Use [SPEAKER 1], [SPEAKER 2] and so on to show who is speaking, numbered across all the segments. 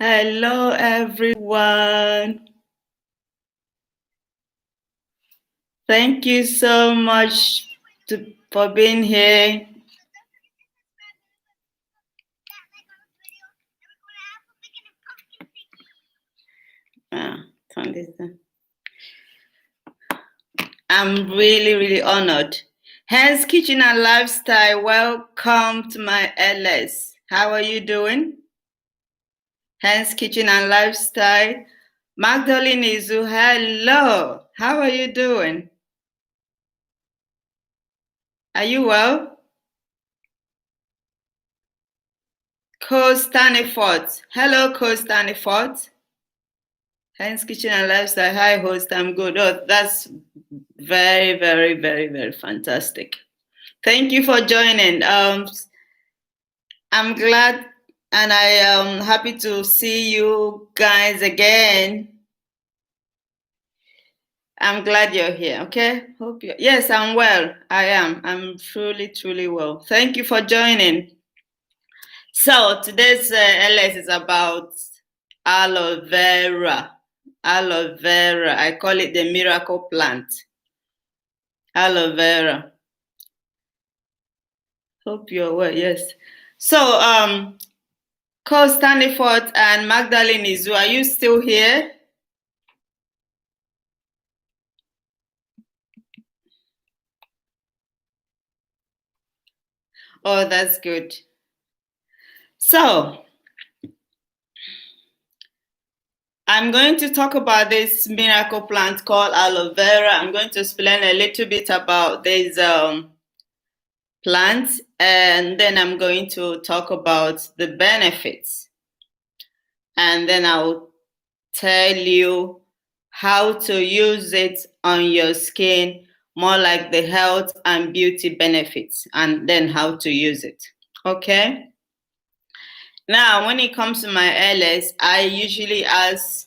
[SPEAKER 1] Hello, everyone. Thank you so much for being here. Turn this down. I'm really, really honored. Hence Kitchen and Lifestyle, welcome to my LS. How are you doing? Hence Kitchen and Lifestyle. Magdalene Izu, hello. How are you doing? Are you well? Co Stanifort. Hello, Co Stanifort. Hence Kitchen and Lifestyle. Hi, host. I'm good. Oh, that's very, very, very, very fantastic. Thank you for joining. I'm glad and I am happy to see you guys again. I'm glad you're here. Okay. Hope you. Yes, I'm well. I am. I'm truly, truly well. Thank you for joining. So today's LS is about aloe vera. Aloe vera. I call it the miracle plant. Aloe vera. Hope you're well. Yes. So, Cole Stanifort and Magdalene Izu, are you still here? Oh, that's good. So, I'm going to talk about this miracle plant called aloe vera. I'm going to explain a little bit about this plant, and then I'm going to talk about the benefits. And then I'll tell you how to use it on your skin, more like the health and beauty benefits, and then how to use it. Okay? Now, when it comes to my LS, I usually ask,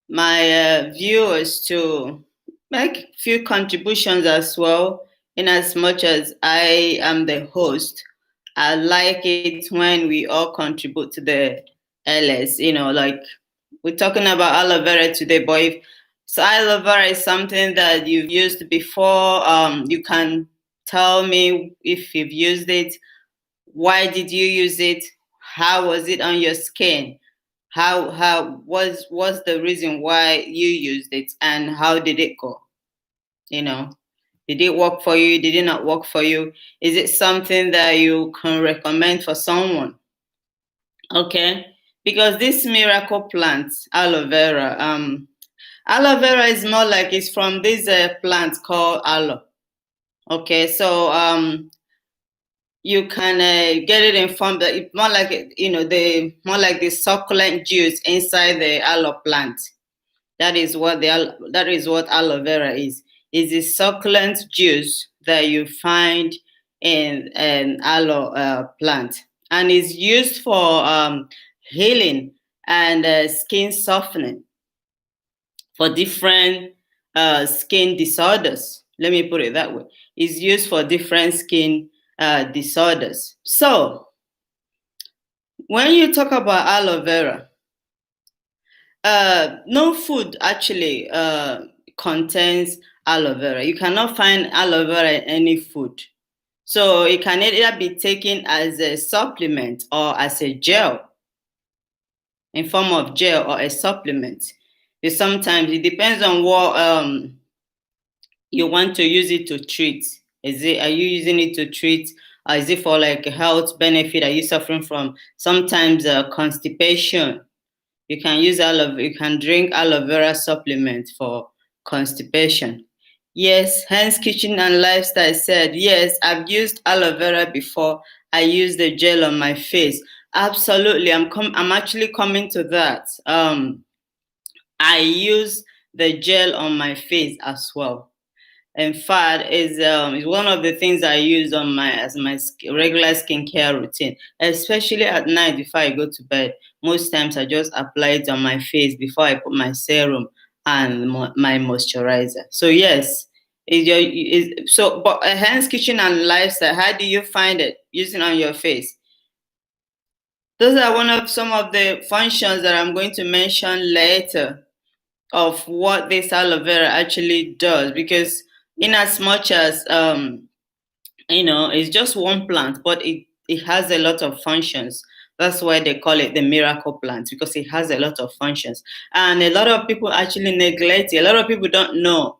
[SPEAKER 1] my viewers to make a few contributions as well, in as much as I am the host. I like it when we all contribute to the LS, like we're talking about aloe vera today, but so aloe vera is something that you've used before, you can tell me if you've used it. Why did you use it? How was it on your skin? How was the reason why you used it, and how did it go? Did it work for you? Did it not work for you? Is it something that you can recommend for someone? Okay, because this miracle plant, aloe vera, aloe vera is more like it's from this plant called aloe. Okay, so you can get it in form that more like the succulent juice inside the aloe plant. That is what aloe vera is. It's a succulent juice that you find in an aloe plant, and is used for healing and skin softening for different skin disorders. Let me put it that way. It's used for different skin disorders. So, when you talk about aloe vera, no food actually contains aloe vera. You cannot find aloe vera in any food. So it can either be taken as a supplement or as a gel, in form of gel or a supplement. Sometimes it depends on what you want to use it to treat. Are you using it to treat, or is it for like a health benefit? Are you suffering from sometimes constipation? You can drink aloe vera supplement for constipation. Yes, Hence Kitchen and Lifestyle said, yes, I've used aloe vera before. I use the gel on my face. Absolutely, I'm actually coming to that. I use the gel on my face as well. In fact, is one of the things I use on my regular skincare routine, especially at night before I go to bed. Most times I just apply it on my face before I put my serum and my moisturizer. So yes, but Hence Kitchen and Lifestyle, how do you find it using on your face? those are one of some of the functions that I'm going to mention later of what this aloe vera actually does, because in as much as it's just one plant, but it has a lot of functions. That's why they call it the miracle plant, because it has a lot of functions. And a lot of people actually neglect it. A lot of people don't know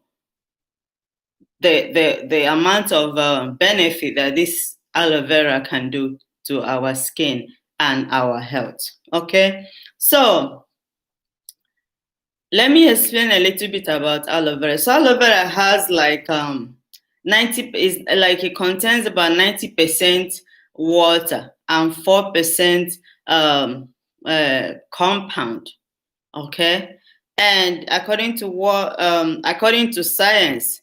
[SPEAKER 1] the amount of benefit that this aloe vera can do to our skin and our health. Okay, so let me explain a little bit about aloe vera. So aloe vera has like 90 is like it contains about 90% water and 4% compound. Okay, and according to science,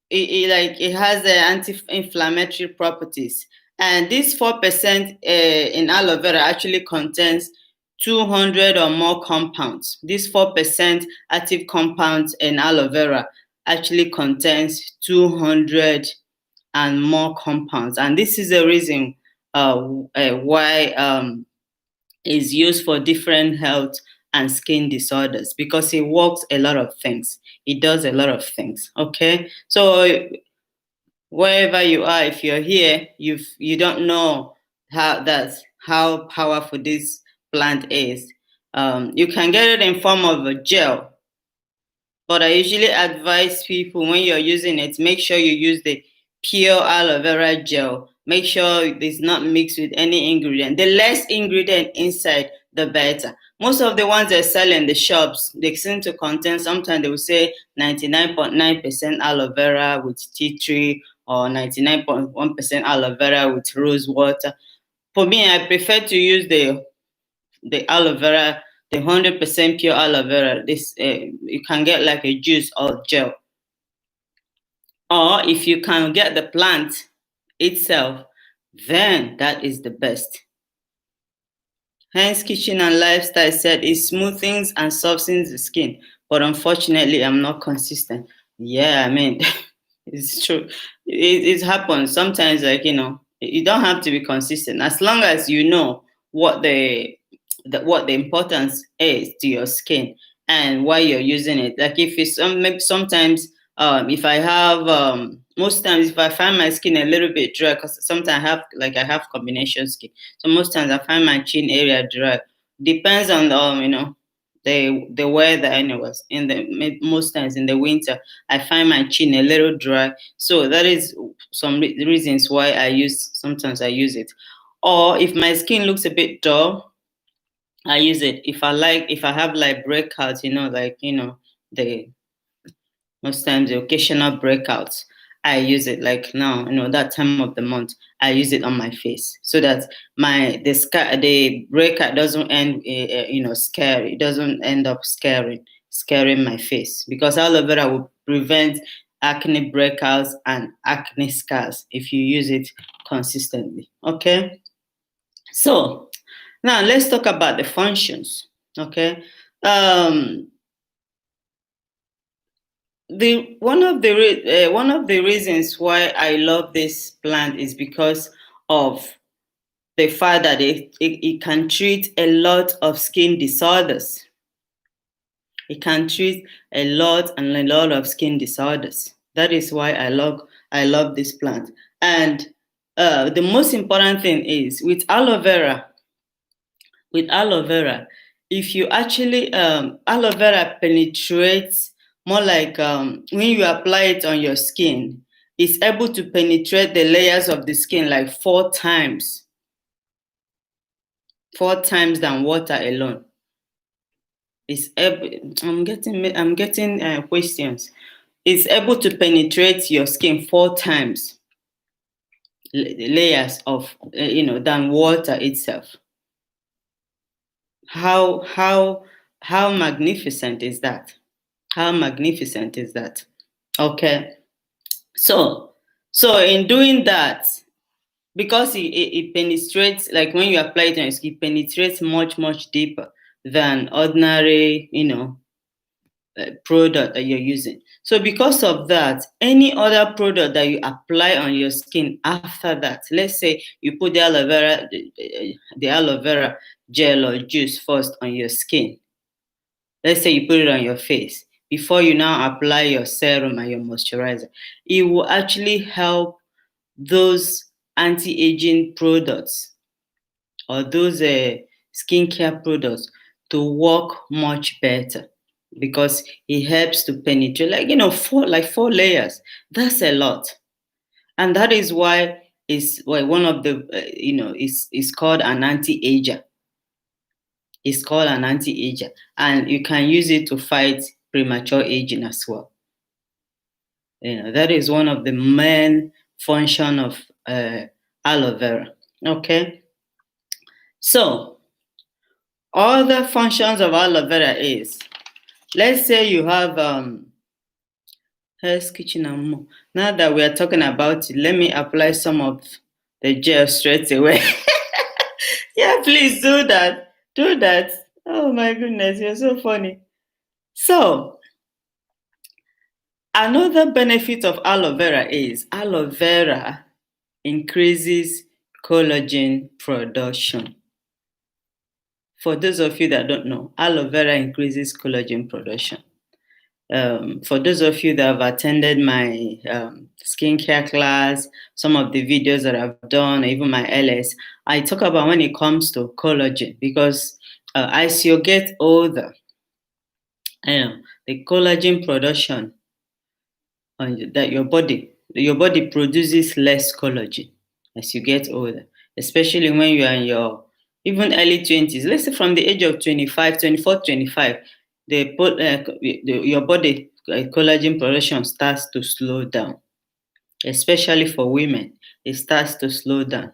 [SPEAKER 1] it has anti-inflammatory properties, and this 4% in aloe vera actually contains 200 or more compounds. This 4% active compounds in aloe vera actually contains 200 and more compounds, and this is the reason why is used for different health and skin disorders, because it works a lot of things. It does a lot of things. Okay, so wherever you are, if you're here, you don't know how powerful this plant is. You can get it in form of a gel, but I usually advise people, when you're using it, make sure you use the pure aloe vera gel. Make sure it's not mixed with any ingredient. The less ingredient inside, the better. Most of the ones they sell in the shops, they seem to contain, sometimes they will say 99.9% aloe vera with tea tree, or 99.1% aloe vera with rose water. For me, I prefer to use the aloe vera, the 100% pure aloe vera. This you can get like a juice or gel, or if you can get the plant itself, then that is the best. Hence, Kitchen and Lifestyle said it smoothens and softens the skin, but unfortunately, I'm not consistent. Yeah, I mean, it's true. It happens sometimes. Like, you don't have to be consistent as long as you know what the importance is to your skin and why you're using it. Like, if it's maybe sometimes, if I have most times, if I find my skin a little bit dry, because sometimes I have combination skin, so most times I find my chin area dry. Depends on the weather. Anyways, most times in the winter, I find my chin a little dry. So that is some reasons why sometimes I use it. Or if my skin looks a bit dull, I use it. If I have like breakouts, the most times the occasional breakouts, I use it. Like now, that time of the month, I use it on my face, so that the breakout doesn't end scary. It doesn't end up scaring my face, because aloe vera will prevent acne breakouts and acne scars if you use it consistently. Okay, so now let's talk about the functions. Okay, one of the reasons why I love this plant is because of the fact that it can treat a lot of skin disorders. It can treat a lot of skin disorders. That is why I love this plant. And the most important thing is with aloe vera, if you actually aloe vera penetrates more, like when you apply it on your skin, it's able to penetrate the layers of the skin like 4 times than water alone. I'm getting questions. It's able to penetrate your skin 4 times layers of than water itself. How magnificent is that? How magnificent is that? Okay. So in doing that, because it penetrates, like when you apply it on your skin, it penetrates much deeper than ordinary, product that you're using. So because of that, any other product that you apply on your skin after that, let's say you put the aloe vera gel or juice first on your skin. Let's say you put it on your face before you now apply your serum and your moisturizer. It will actually help those anti-aging products or those skincare products to work much better because it helps to penetrate, four layers. That's a lot, and that is why one of the is called an anti-ager. It's called an anti-ager, and you can use it to fight premature aging as well. That is one of the main function of aloe vera. Okay, so other functions of aloe vera is, let's say you have Hell's Kitchen and more. Now that we are talking about it, let me apply some of the gel straight away. Yeah, please do that. Do that. Oh my goodness, you're so funny. So, another benefit of aloe vera is aloe vera increases collagen production. For those of you that don't know, aloe vera increases collagen production. For those of you that have attended my skincare class, some of the videos that I've done, or even my LS, I talk about when it comes to collagen because as you get older, the collagen production that your body produces less collagen as you get older, especially when you are in your even early 20s. Let's say from the age of 25, 24, 25, your body collagen production starts to slow down, especially for women. It starts to slow down.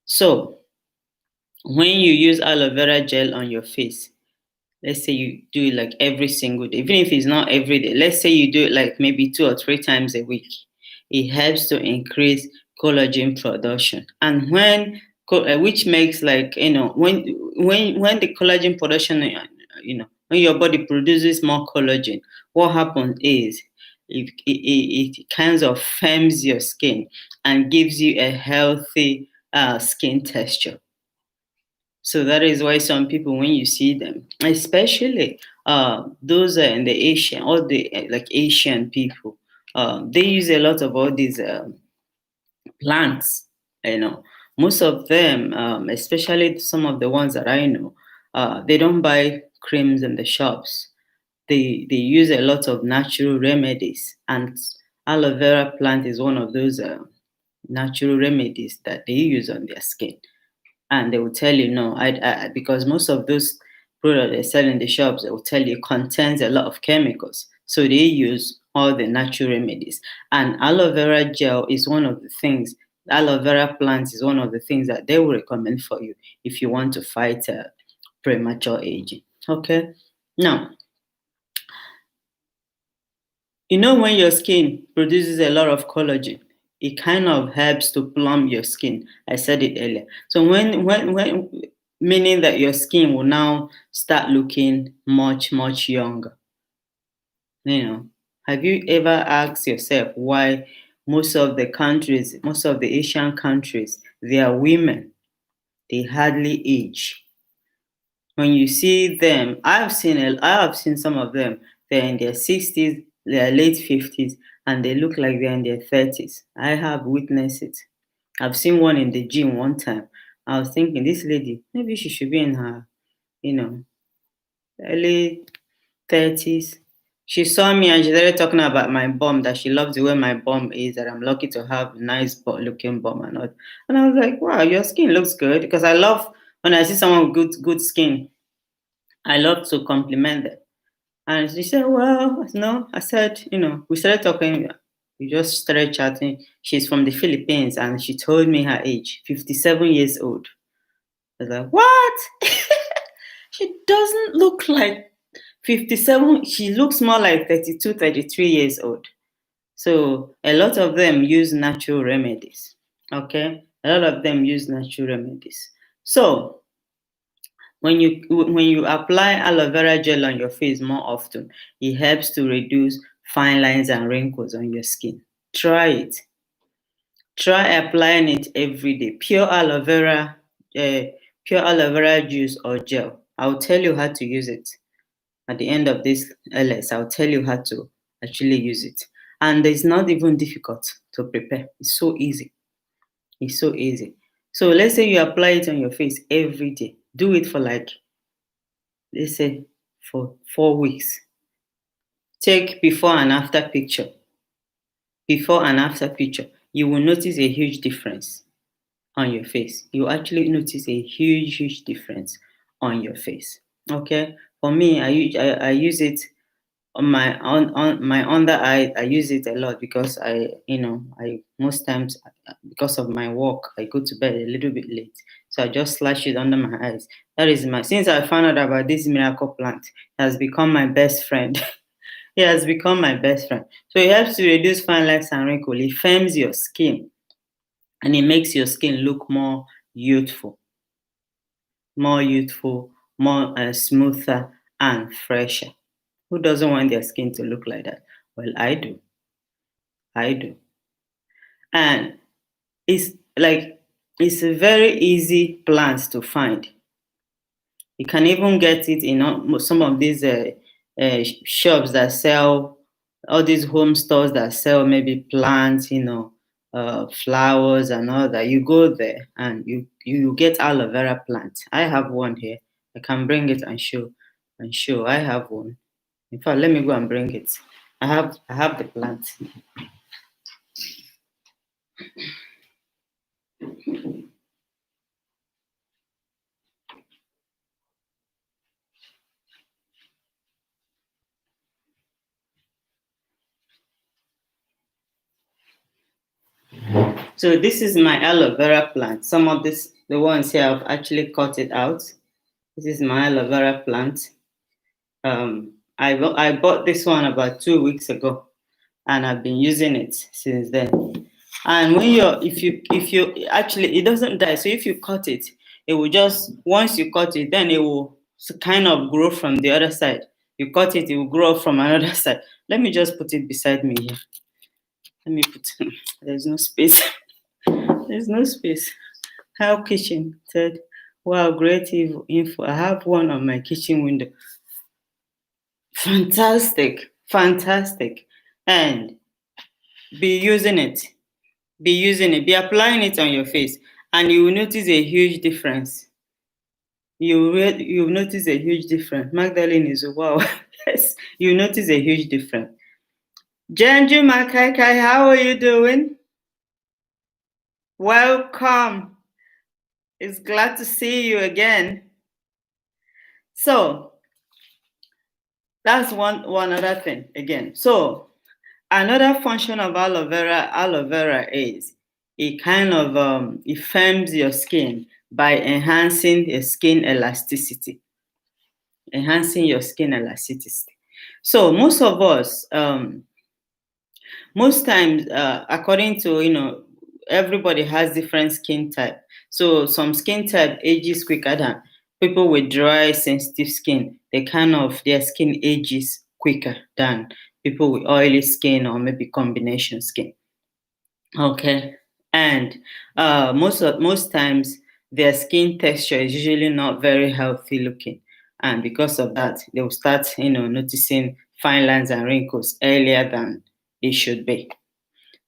[SPEAKER 1] So when you use aloe vera gel on your face, let's say you do it like every single day, even if it's not every day, let's say you do it like maybe 2 or 3 times a week, it helps to increase collagen production. And which makes when the collagen production, when your body produces more collagen, what happens is it kind of firms your skin and gives you a healthy skin texture. So that is why some people, when you see them, especially those are in the Asian, all the like Asian people, they use a lot of all these plants. Most of them, especially some of the ones that I know, they don't buy creams in the shops. They use a lot of natural remedies, and aloe vera plant is one of those natural remedies that they use on their skin. And they will tell you no, because most of those products they sell in the shops, they will tell you contains a lot of chemicals. So they use all the natural remedies. And aloe vera gel is one of the things. Aloe vera plants is one of the things that they will recommend for you if you want to fight premature aging. Okay. Now, when your skin produces a lot of collagen, it kind of helps to plump your skin. I said it earlier. So when meaning that your skin will now start looking much, much younger. Have you ever asked yourself why most of the Asian countries, their women, they hardly age? When you see them, I have seen some of them, they're in their 60s, their late 50s, and they look like they're in their 30s. I have witnessed it. I've seen one in the gym one time. I was thinking, this lady, maybe she should be in her, early 30s. She saw me and she started talking about my bum, that she loves the way my bum is, that I'm lucky to have a nice looking bum and all. And I was like, wow, your skin looks good. Because I love when I see someone with good skin, I love to compliment them. And she said, well, no. I said, we started talking. We just started chatting. She's from the Philippines and she told me her age, 57 years old. I was like, what? She doesn't look like 57. She looks more like 32, 33 years old. So a lot of them use natural remedies. Okay? A lot of them use natural remedies. So when you apply aloe vera gel on your face more often, it helps to reduce fine lines and wrinkles on your skin. Try it. Try applying it every day. Uh, pure aloe vera juice or gel. I'll tell you how to use it. At the end of this LS, I'll tell you how to actually use it. And it's not even difficult to prepare. It's so easy. It's so easy. So let's say you apply it on your face every day. Do it for like, let's say, for 4 weeks. Take before and after picture. Before and after picture. You will notice a huge difference on your face. You actually notice a huge difference on your face. Okay. For me, I use it on my under eye. I use it a lot because I most times, because of my work, I go to bed a little bit late, so I just slash it under my eyes. That is my Since I found out about this miracle plant, it has become my best friend. It has become my best friend. So it helps to reduce fine lines and wrinkles. It firms your skin and it makes your skin look youthful, more youthful, more smoother and fresher. Who doesn't want their skin to look like that? Well, I do. I do. And it's like, it's a very easy plant to find. You can even get it in some of these shops that sell, all these home stores that sell maybe plants, flowers and all that. You go there and you get aloe vera plant. I have one here. I can bring it and show. I have one. In fact, let me go and bring it. I have the plant. So this is my aloe vera plant. Some of the ones here, I've actually cut it out. This is my aloe vera plant. I bought this one about 2 weeks ago, and I've been using it since then. And if you actually, it doesn't die. So if you cut it, it will just, once you cut it, then it will kind of grow from the other side. You cut it, it will grow from another side. Let me just put it beside me here. Let me put. There's no space. There's no space. How kitchen said, wow, great info. I have one on my kitchen window. Fantastic. And be using it. Be applying it on your face, and you will notice a huge difference. You'll notice a huge difference. Magdalene is wow. Yes, you notice a huge difference. Janju Makaikai, how are you doing? Welcome. It's glad to see you again. So that's one other thing again. So another function of aloe vera is it kind of it firms your skin by enhancing your skin elasticity. So most of us, most times, according to everybody has different skin type. So some skin type ages quicker than people with dry, sensitive skin. Their skin ages quicker than people with oily skin or maybe combination skin. Okay, and most times their skin texture is usually not very healthy looking, and because of that, they will start noticing fine lines and wrinkles earlier than it should be.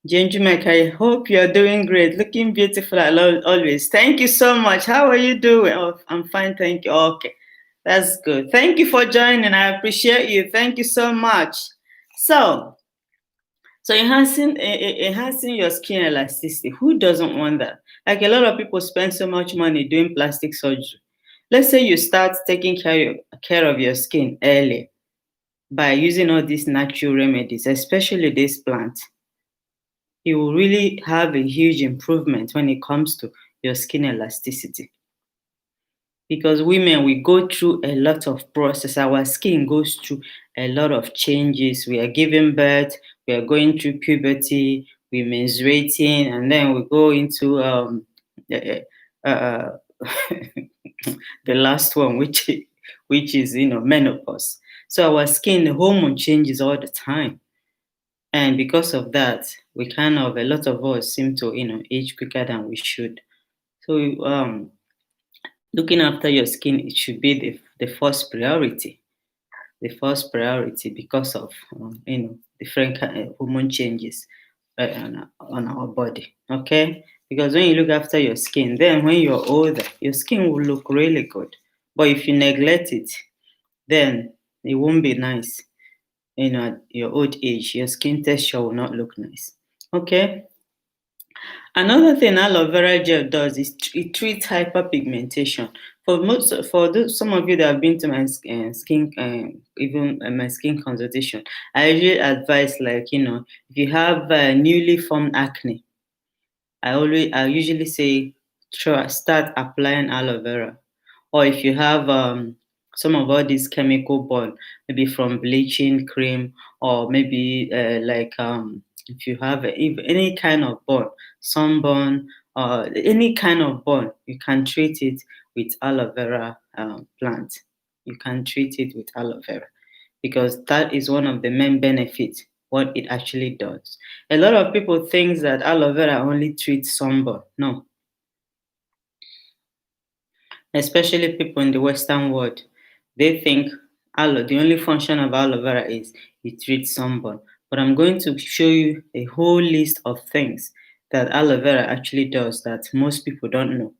[SPEAKER 1] Jenjumek, I hope you're doing great, looking beautiful always. Thank you so much. How are you doing? Oh, I'm fine, thank you. Okay, that's good. Thank you for joining. I appreciate you. Thank you so much. So enhancing your skin elasticity. Who doesn't want that? Like, a lot of people spend so much money doing plastic surgery. Let's say you start taking care of your skin early by using all these natural remedies, especially this plant. You will really have a huge improvement when it comes to your skin elasticity. Because women, we go through a lot of process. Our skin goes through a lot of changes. We are giving birth, we are going through puberty, we're menstruating, and then we go into the last one, which is menopause. So our skin, the hormone changes all the time. And because of that, a lot of us seem to, age quicker than we should. So, looking after your skin, it should be the first priority. The first priority because of, different kind of hormone changes on our body. Okay, because when you look after your skin, then when you're older, your skin will look really good. But if you neglect it, then it won't be nice. At your old age, your skin texture will not look nice. Okay. Another thing aloe vera gel does is it treats hyperpigmentation. Some of you that have been to my skin, even my skin consultation, I usually advise, like, if you have newly formed acne, I usually say start applying aloe vera. Or if you have some of all these chemical burn, maybe from bleaching cream, or maybe if you have if any kind of burn, sunburn, or any kind of burn, you can treat it with aloe vera plant. You can treat it with aloe vera because that is one of the main benefits what it actually does. A lot of people think that aloe vera only treats sunburn. No, especially people in the Western world, they think the only function of aloe vera is it treats sunburn. But I'm going to show you a whole list of things that aloe vera actually does that most people don't know.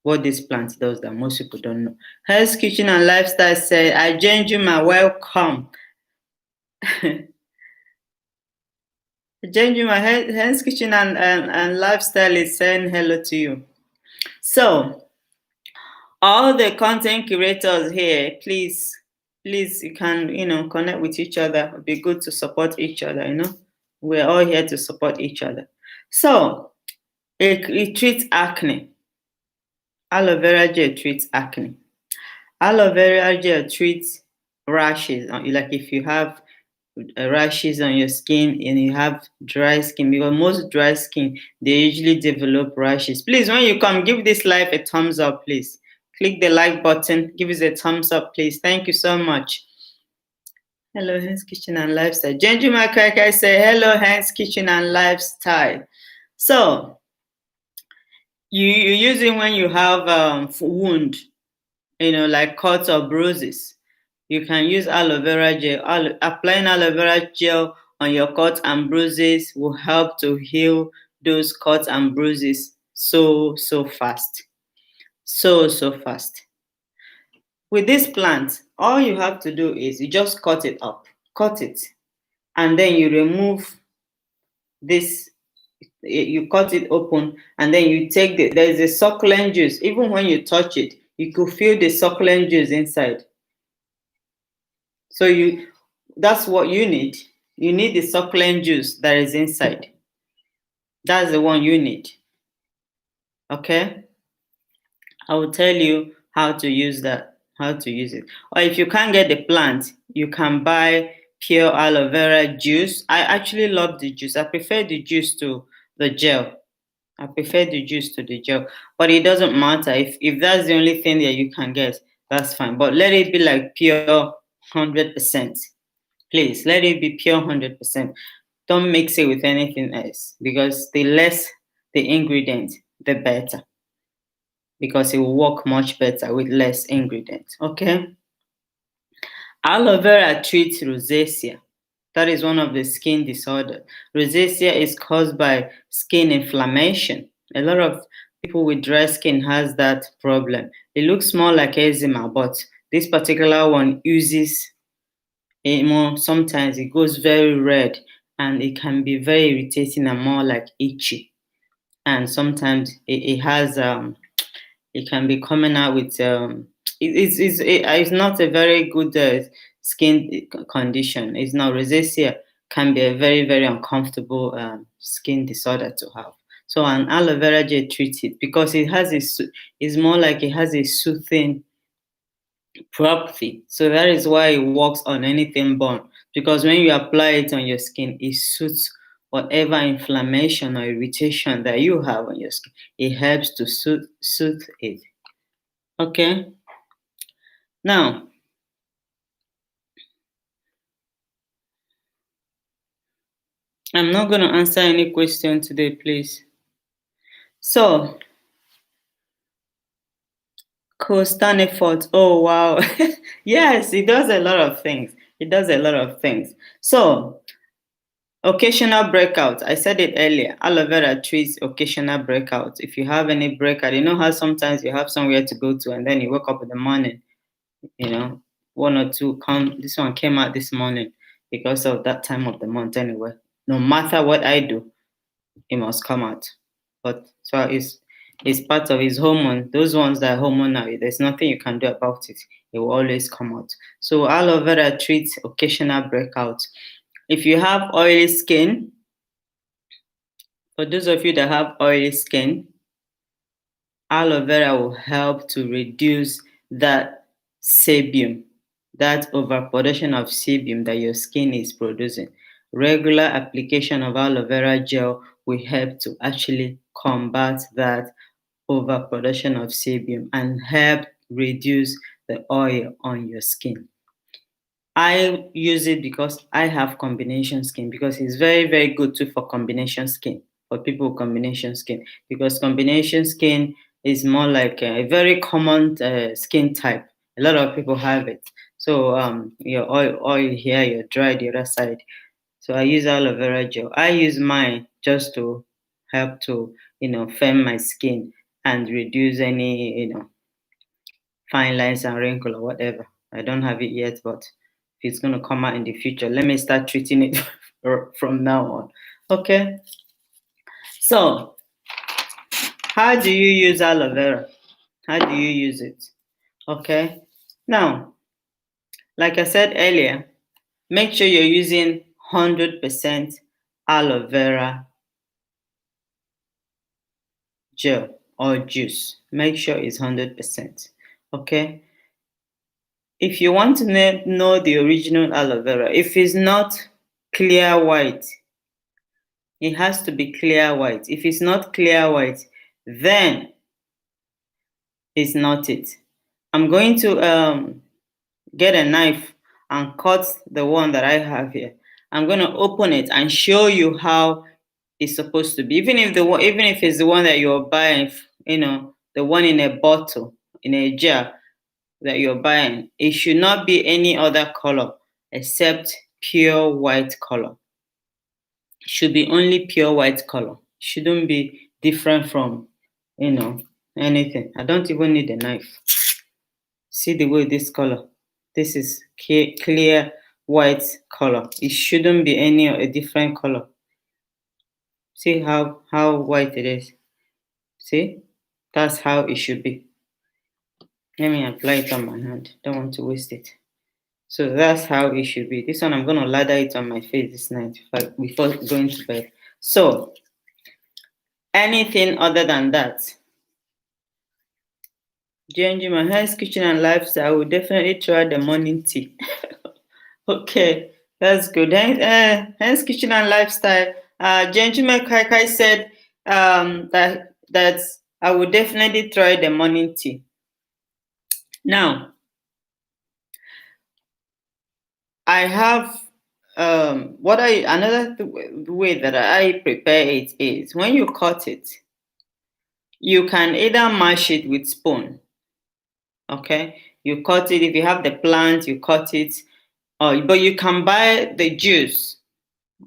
[SPEAKER 1] What this plant does that most people don't know. Hell's Kitchen and Lifestyle said, I joined you, my welcome. Jenjuma, Hell's Kitchen and Lifestyle is saying hello to you. So, all the content creators here, please, you can, connect with each other. It'd be good to support each other. We're all here to support each other. So, it treats acne. Aloe vera gel treats acne. Aloe vera gel treats rashes. Like if you have rashes on your skin and you have dry skin, because most dry skin, they usually develop rashes. Please, when you come, give this live a thumbs up, please. Click the like button, give us a thumbs up, please. Thank you so much. Hello, Hands Kitchen and Lifestyle. Genjuma Kaka say, hello, Hands Kitchen and Lifestyle. So, you use it when you have wound, like cuts or bruises. You can use aloe vera gel. Applying aloe vera gel on your cuts and bruises will help to heal those cuts and bruises so fast. So fast. With this plant, all you have to do is you just cut it up. Cut it. And then you remove this. You cut it open and then you take there's a succulent juice. Even when you touch it, you could feel the succulent juice inside. So that's what you need. You need the succulent juice that is inside. That's the one you need. Okay? I will tell you how to use that, how to use it. Or if you can't get the plant, you can buy pure aloe vera juice. I actually love the juice. I prefer the juice to the gel. I prefer the juice to the gel. But it doesn't matter. If that's the only thing that you can get, that's fine. But let it be like pure 100%. Please, let it be pure 100%. Don't mix it with anything else because the less the ingredient, the better. Because it will work much better with less ingredients. Okay? Aloe vera treats rosacea. That is one of the skin disorders. Rosacea is caused by skin inflammation. A lot of people with dry skin has that problem. It looks more like eczema, but this particular one uses more. Sometimes it goes very red and it can be very irritating and more like itchy. And sometimes it has it can be coming out with it's not a very good skin condition. It's not. Rosacea can be a very uncomfortable skin disorder to have. So an aloe vera gel treats it because it's more like it has a soothing property. So that is why it works on anything burn. Because when you apply it on your skin, it soothes whatever inflammation or irritation that you have on your skin. It helps to soothe it. Okay. Now, I'm not going to answer any question today, please. So, constant effort. Oh, wow. Yes, it does a lot of things. It does a lot of things. So, occasional breakouts. I said it earlier. Aloe vera treats occasional breakouts. If you have any breakout, you know how sometimes you have somewhere to go to and then you wake up in the morning, one or two come. This one came out this morning because of that time of the month anyway. No matter what I do, it must come out. But so it's part of his hormone. Those ones that are hormonal, there's nothing you can do about it. It will always come out. So aloe vera treats occasional breakouts. If you have oily skin, for those of you that have oily skin, aloe vera will help to reduce that sebum, that overproduction of sebum that your skin is producing. Regular application of aloe vera gel will help to actually combat that overproduction of sebum and help reduce the oil on your skin. I use it because I have combination skin, because it's very, very good too for combination skin, for people with combination skin, because combination skin is more like a very common skin type. A lot of people have it. So your oil here, you're dry the other side. So I use aloe vera gel. I use mine just to help to, firm my skin and reduce any, fine lines and wrinkle or whatever. I don't have it yet, but if it's going to come out in the future, let me start treating it from now on. Okay. So, how do you use aloe vera? How do you use it? Okay. Now, like I said earlier, make sure you're using 100% aloe vera gel or juice. Make sure it's 100%. Okay. If you want to know the original aloe vera, if it's not clear white, it has to be clear white. If it's not clear white, then it's not it. I'm going to get a knife and cut the one that I have here. I'm going to open it and show you how it's supposed to be. Even if it's the one that you're buying, the one in a bottle, in a jar that you're buying, it should not be any other color except pure white color. It should be only pure white color. It shouldn't be different from, anything. I don't even need a knife. See the way this color. This is clear white color. It shouldn't be any a different color. See how white it is. See? That's how it should be. Let me apply it on my hand. Don't want to waste it. So that's how it should be. This one, I'm going to lather it on my face this night before going to bed. So anything other than that, changing my health, kitchen, and lifestyle, I will definitely try the morning tea. Okay, that's good. Hence, kitchen and lifestyle. Gentleman Kaikai said that I would definitely try the morning tea. Now, I have another way that I prepare it is when you cut it, you can either mash it with spoon. Okay, you cut it. If you have the plant, you cut it, but you can buy the juice,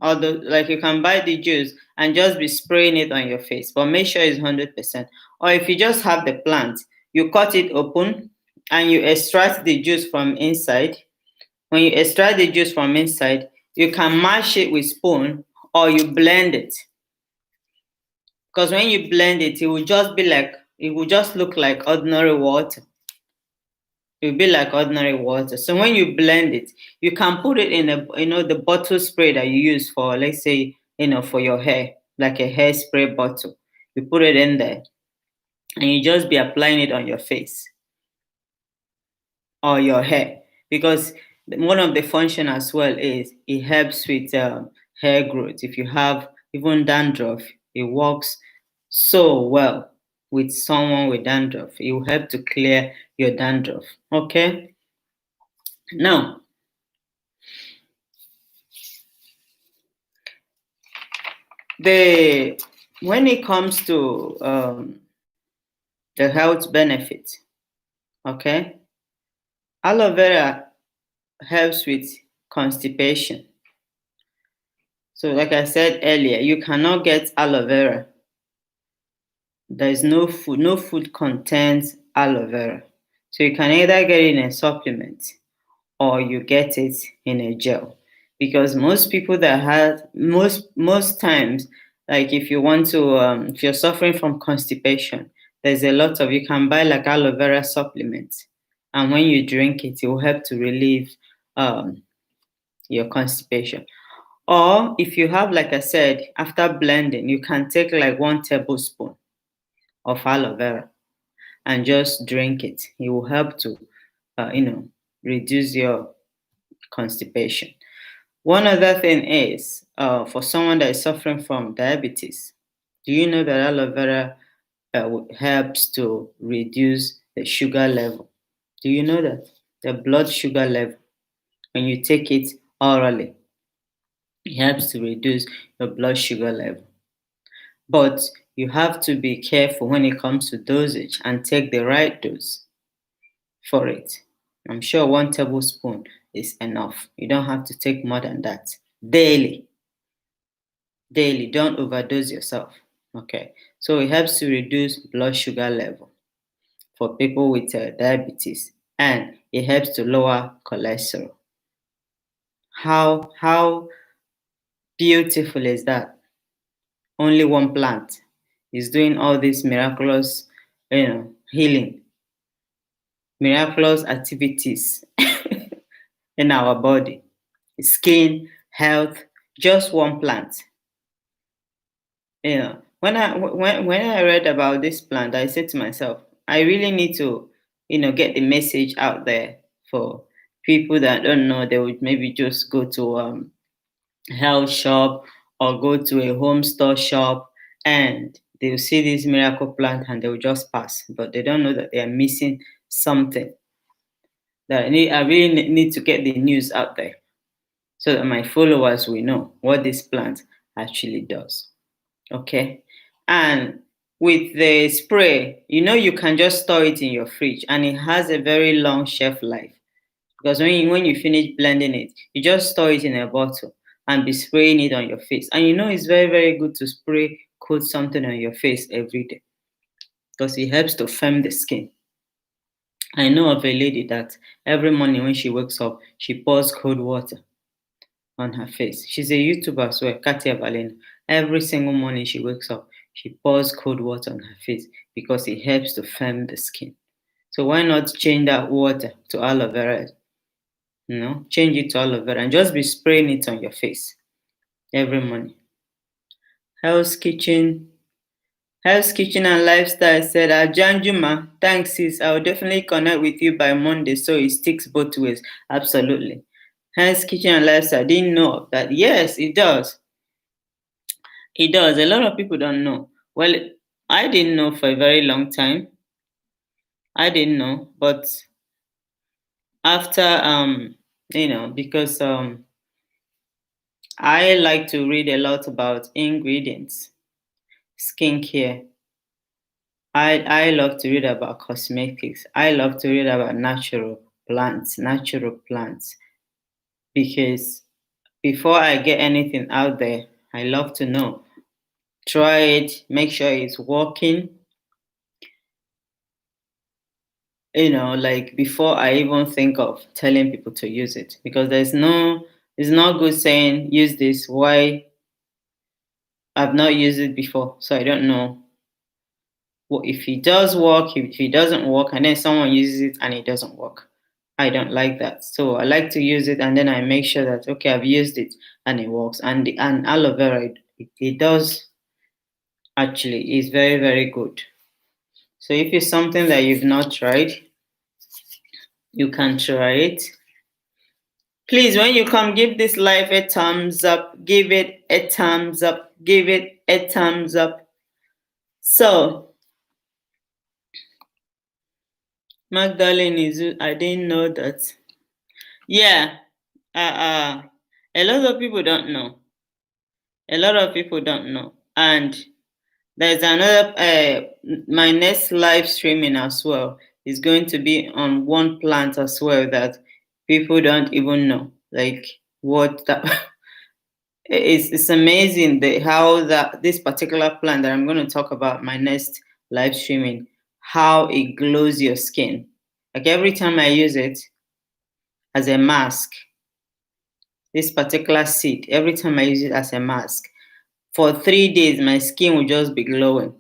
[SPEAKER 1] or you can buy the juice and just be spraying it on your face, but make sure it's 100%. Or if you just have the plant, you cut it open and you extract the juice from inside. When you extract the juice from inside, you can mash it with spoon or you blend it. Because when you blend it, it will just look like ordinary water. It will be like ordinary water. So when you blend it, you can put it in the bottle spray that you use for, let's say, for your hair, like a hairspray bottle. You put it in there and you just be applying it on your face or your hair, because one of the function as well is it helps with hair growth. If you have even dandruff, it works so well with someone with dandruff. It will help to clear your dandruff. Okay. Now, When it comes to the health benefits, okay, aloe vera helps with constipation. So, like I said earlier, you cannot get aloe vera. There is no food contains aloe vera. So you can either get it in a supplement or you get it in a gel. Because most people that have most times, like if you want to if you're suffering from constipation, there's a lot of, you can buy like aloe vera supplements. And when you drink it, it will help to relieve um, your constipation. Or if you have, like I said, after blending, you can take like 1 tablespoon of aloe vera and just drink it. It will help to, reduce your constipation. One other thing is, for someone that is suffering from diabetes, do you know that aloe vera helps to reduce the sugar level? Do you know that? The blood sugar level, when you take it orally, it helps to reduce your blood sugar level. But you have to be careful when it comes to dosage and take the right dose for it. I'm sure 1 tablespoon is enough. You don't have to take more than that daily. Daily, don't overdose yourself. Okay, so it helps to reduce blood sugar level for people with diabetes, and it helps to lower cholesterol. How beautiful is that? Only one plant is doing all this miraculous, healing, miraculous activities in our body, skin, health, just one plant. When I read about this plant, I said to myself, I really need to, get the message out there for people that don't know. They would maybe just go to health shop or go to a home store shop and they'll see this miracle plant and they'll just pass, but they don't know that they are missing something. I really need to get the news out there so that my followers will know what this plant actually does. Okay. And with the spray, you can just store it in your fridge and it has a very long shelf life. Because when you finish blending it, you just store it in a bottle and be spraying it on your face. And it's very, very good to coat something on your face every day because it helps to firm the skin. I know of a lady that every morning when she wakes up, she pours cold water on her face. She's a YouTuber as well, Katia Valena. Every single morning she wakes up, she pours cold water on her face because it helps to firm the skin. So why not change that water to aloe vera? Change it to aloe vera and just be spraying it on your face every morning. Hell's Kitchen and Lifestyle said, Ajanjuma, thanks sis. I'll definitely connect with you by Monday so it sticks both ways. Absolutely. Hell's Kitchen and Lifestyle, didn't know that. Yes, it does. It does. A lot of people don't know. Well, I didn't know for a very long time. I didn't know, but after because I like to read a lot about ingredients, skincare. I love to read about cosmetics. I love to read about natural plants, because before I get anything out there, I love to know. Try it, make sure it's working. Like before I even think of telling people to use it, because it's not good saying use this. Why? I've not used it before, so I don't know if it does work, if it doesn't work, and then someone uses it and it doesn't work. I don't like that. So I like to use it and then I make sure that, okay, I've used it and it works. And aloe vera, it does actually, is very, very good. So if it's something that you've not tried, you can try it. Please, when you come, give this live a thumbs up. Give it a thumbs up. Give it a thumbs up. So, Magdalene is, I didn't know that. Yeah, a lot of people don't know. A lot of people don't know. And there's another, my next live streaming as well is going to be on one plant as well that people don't even know. Like what that it's amazing how that this particular plant that I'm going to talk about my next live streaming, how it glows your skin. Like every time I use it as a mask, this particular seed, every time I use it as a mask, for 3 days, my skin will just be glowing.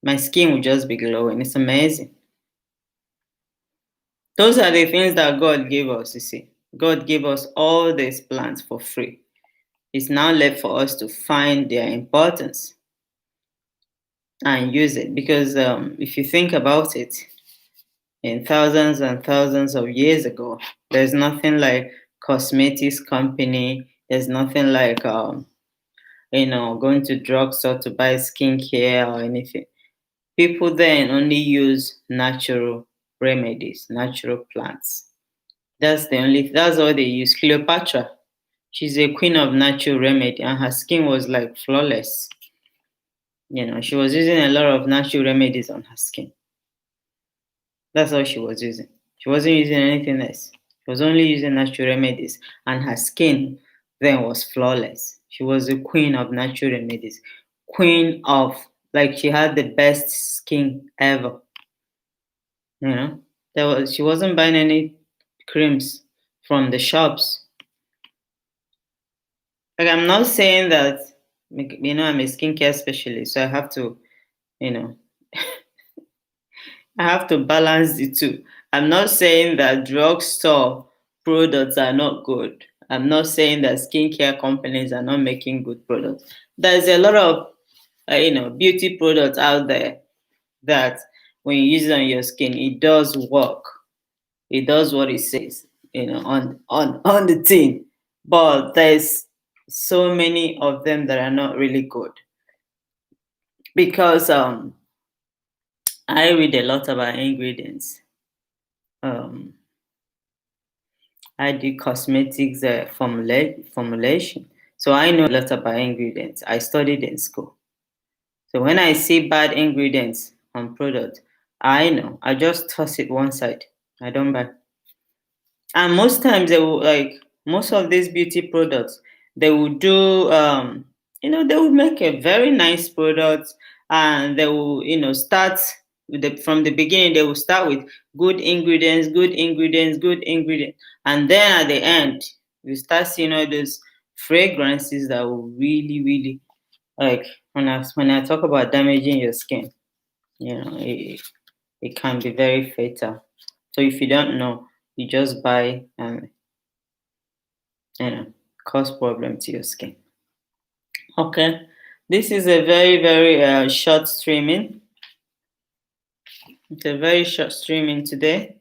[SPEAKER 1] My skin will just be glowing. It's amazing. Those are the things that God gave us, you see. God gave us all these plants for free. It's now left for us to find their importance and use it. Because if you think about it, in thousands and thousands of years ago, there's nothing like cosmetics company. There's nothing like going to drugstore to buy skincare or anything. People then only use natural remedies, natural plants. That's all they use. Cleopatra, she's a queen of natural remedy, and her skin was like flawless. She was using a lot of natural remedies on her skin. That's all she was using. She wasn't using anything else. She was only using natural remedies, and her skin then was flawless. She was the queen of natural remedies. Queen of, like, she had the best skin ever. She wasn't buying any creams from the shops. Like, I'm not saying that, I'm a skincare specialist, so I have to, I have to balance the two. I'm not saying that drugstore products are not good. I'm not saying that skincare companies are not making good products. There's a lot of, beauty products out there that when you use it on your skin, it does work. It does what it says, on the tin. But there's so many of them that are not really good because I read a lot about ingredients. I do cosmetics formulation, so I know a lot about ingredients. I studied in school, so when I see bad ingredients on product, I know. I just toss it one side. I don't buy. And most times they will, like, most of these beauty products, they will do they will make a very nice product, and they will, start from the beginning. They will start with good ingredients, good ingredients, good ingredients, and then at the end you start seeing all those fragrances that will really, really, like, when I talk about damaging your skin, it can be very fatal. So if you don't know, you just buy and cause problem to your skin. Okay, this is a very, very short streaming. It's a very short streaming today.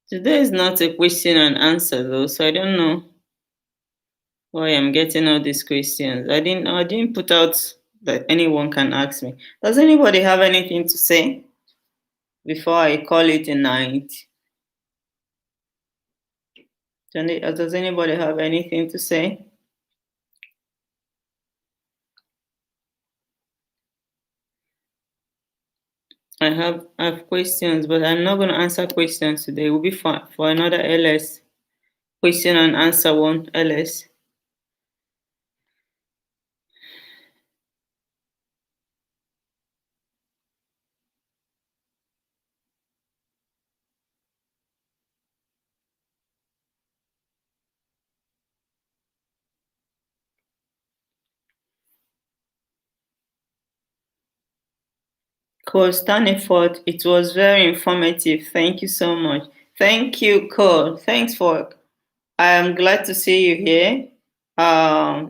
[SPEAKER 1] Today is not a question and answer though, so I don't know why I'm getting all these questions. I didn't put out that anyone can ask me. Does anybody have anything to say before I call it a night? Does anybody have anything to say? I have questions, but I'm not going to answer questions today. It will be for another LS. Question and answer one LS. Cole Staniford, it was very informative. Thank you so much. Thank you, Cole. Thanks for. I am glad to see you here. I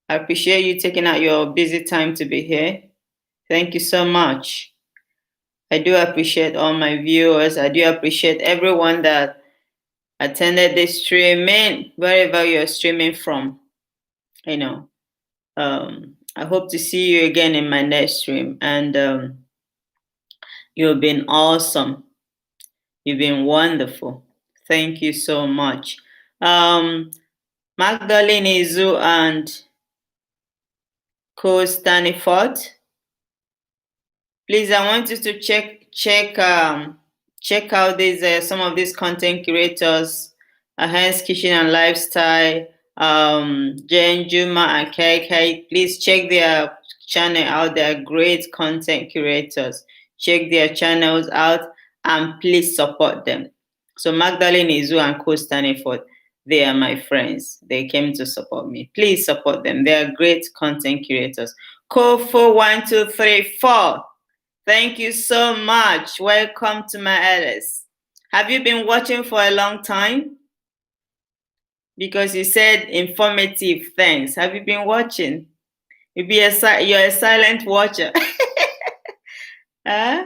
[SPEAKER 1] appreciate you taking out your busy time to be here. Thank you so much. I do appreciate all my viewers. I do appreciate everyone that attended this streaming, wherever you're streaming from. I hope to see you again in my next stream. And you've been awesome. You've been wonderful. Thank you so much. Magdalene Izu and Co Stanifort. Please, I want you to check out these some of these content creators, Hens Kitchen and Lifestyle, Jen, Juma, and KK. Please check their channel out. They are great content creators. Check their channels out and please support them. So Magdalene Izu and Co Staniford, they are my friends. They came to support me. Please support them. They are great content creators. Co41234. Thank you so much. Welcome to my Alice. Have you been watching for a long time? Because you said informative. Thanks. Have you been watching? You're a silent watcher. Huh?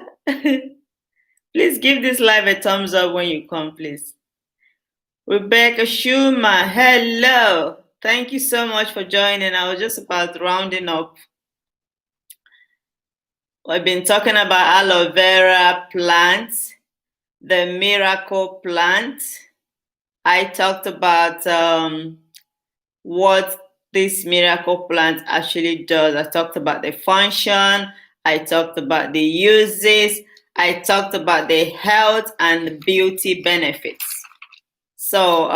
[SPEAKER 1] Please give this live a thumbs up when you come, please. Rebecca Schumer, hello. Thank you so much for joining. I was just about rounding up. I've been talking about aloe vera plants, the miracle plant. I talked about what this miracle plant actually does. I talked about the function. I talked about the uses. I talked about the health and beauty benefits. So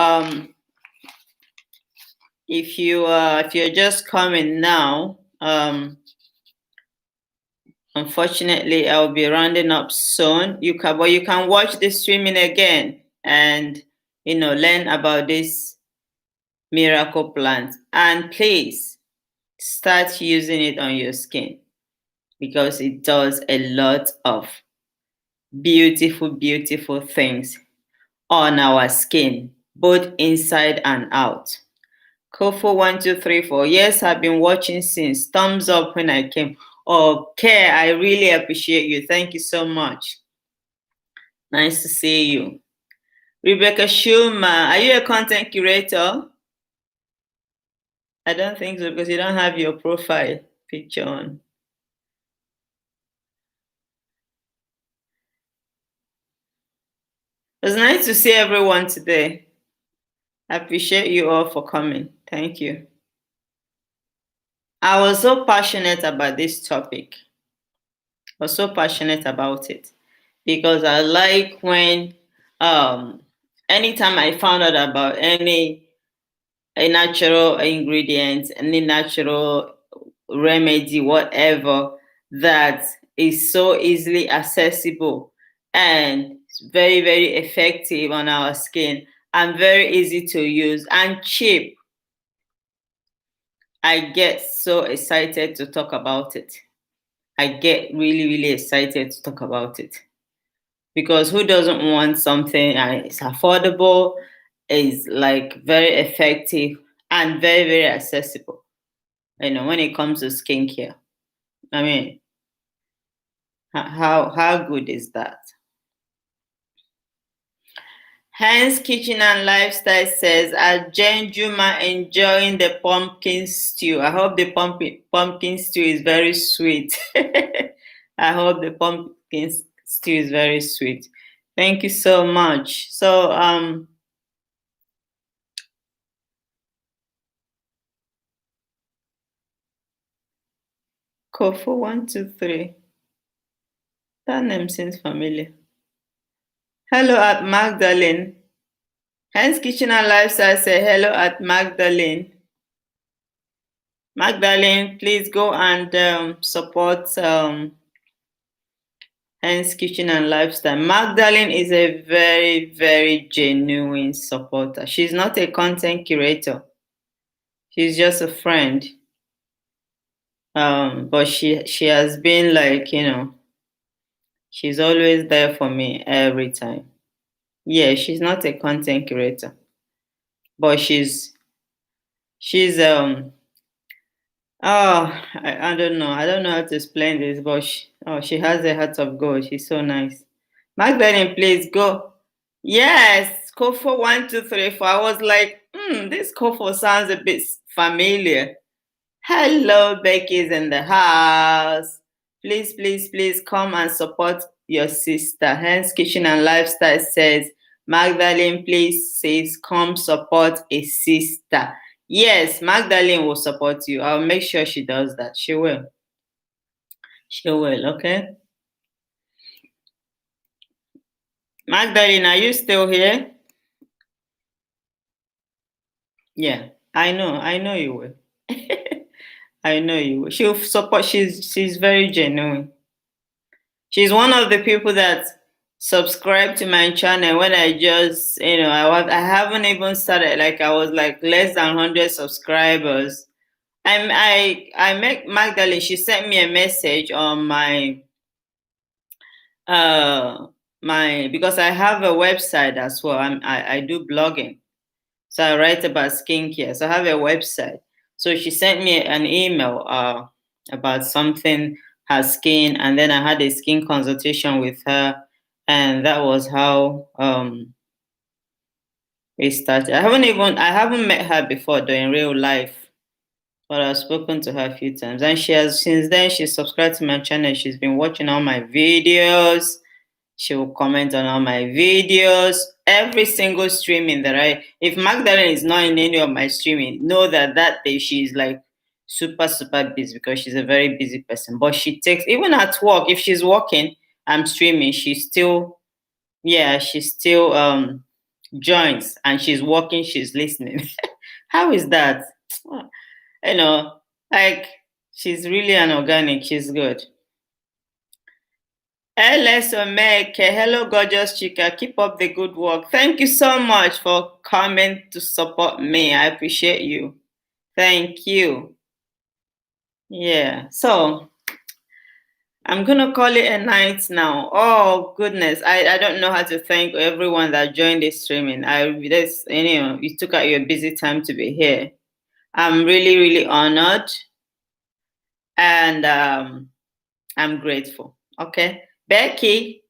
[SPEAKER 1] if you're just coming now, unfortunately, I'll be rounding up soon. You can watch the streaming again and learn about this miracle plant. And please start using it on your skin because it does a lot of beautiful, beautiful things on our skin, both inside and out. Kofo1234. Yes, I've been watching since. Thumbs up when I came. Okay, I really appreciate you. Thank you so much. Nice to see you. Rebecca Schumer, are you a content curator? I don't think so because you don't have your profile picture on. It's nice to see everyone today. I appreciate you all for coming. Thank you. I was so passionate about this topic. I was so passionate about it because I like when anytime I found out about a natural ingredient, any natural remedy, whatever, that is so easily accessible and very, very effective on our skin and very easy to use and cheap, I get so excited to talk about it. I get really, really excited to talk about it. Because who doesn't want something and it's affordable, is like very effective and very, very accessible, when it comes to skincare. I mean, how good is that? Hens Kitchen and Lifestyle says, Jen Juma enjoying the pumpkin stew. I hope the pumpkin stew is very sweet. I hope the pumpkin stew is very sweet. Thank you so much. So Kofo123. That name seems familiar. Hello at Magdalene. Hens Kitchen and Lifestyle say hello at Magdalene. Magdalene, please go and support Hens Kitchen and Lifestyle. Magdalene is a very, very genuine supporter. She's not a content curator. She's just a friend. But she has been like, she's always there for me every time. Yeah, she's not a content curator. But she's I don't know. I don't know how to explain this, but she has a heart of gold. She's so nice. Magdalene, please go. Yes, Kofo1234. I was like, this Kofo sounds a bit familiar. Hello, Becky's in the house. Please, please, please come and support your sister. Hens Kitchen and Lifestyle says, Magdalene, please says, come support a sister. Yes, Magdalene will support you. I'll make sure she does that. She will. She will, okay? Magdalene, are you still here? Yeah, I know you will. I know you will. She'll support. She's very genuine. She's one of the people that subscribe to my channel when I just, I haven't even started. Like I was like less than 100 subscribers. I met Magdalene. She sent me a message on uh my because I have a website as well. I do blogging. So I write about skincare. So I have a website. So she sent me an email about something, her skin, and then I had a skin consultation with her, and that was how it started. I haven't met her before though in real life, but I've spoken to her a few times, and she has since then she's subscribed to my channel. She's been watching all my videos. She will comment on all my videos, every single streaming that if Magdalene is not in any of my streaming, know that that day she's like super, super busy because she's a very busy person. But she takes, even at work, if she's working, I'm streaming, she still joins and she's working, she's listening. How is that? You know, like she's really an organic, she's good. LS Omeke, hello gorgeous Chika, keep up the good work. Thank you so much for coming to support me. I appreciate you. Thank you. Yeah, so I'm gonna call it a night now. Oh goodness, I don't know how to thank everyone that joined this streaming. You took out your busy time to be here. I'm really, really honored and I'm grateful. Okay, Becky,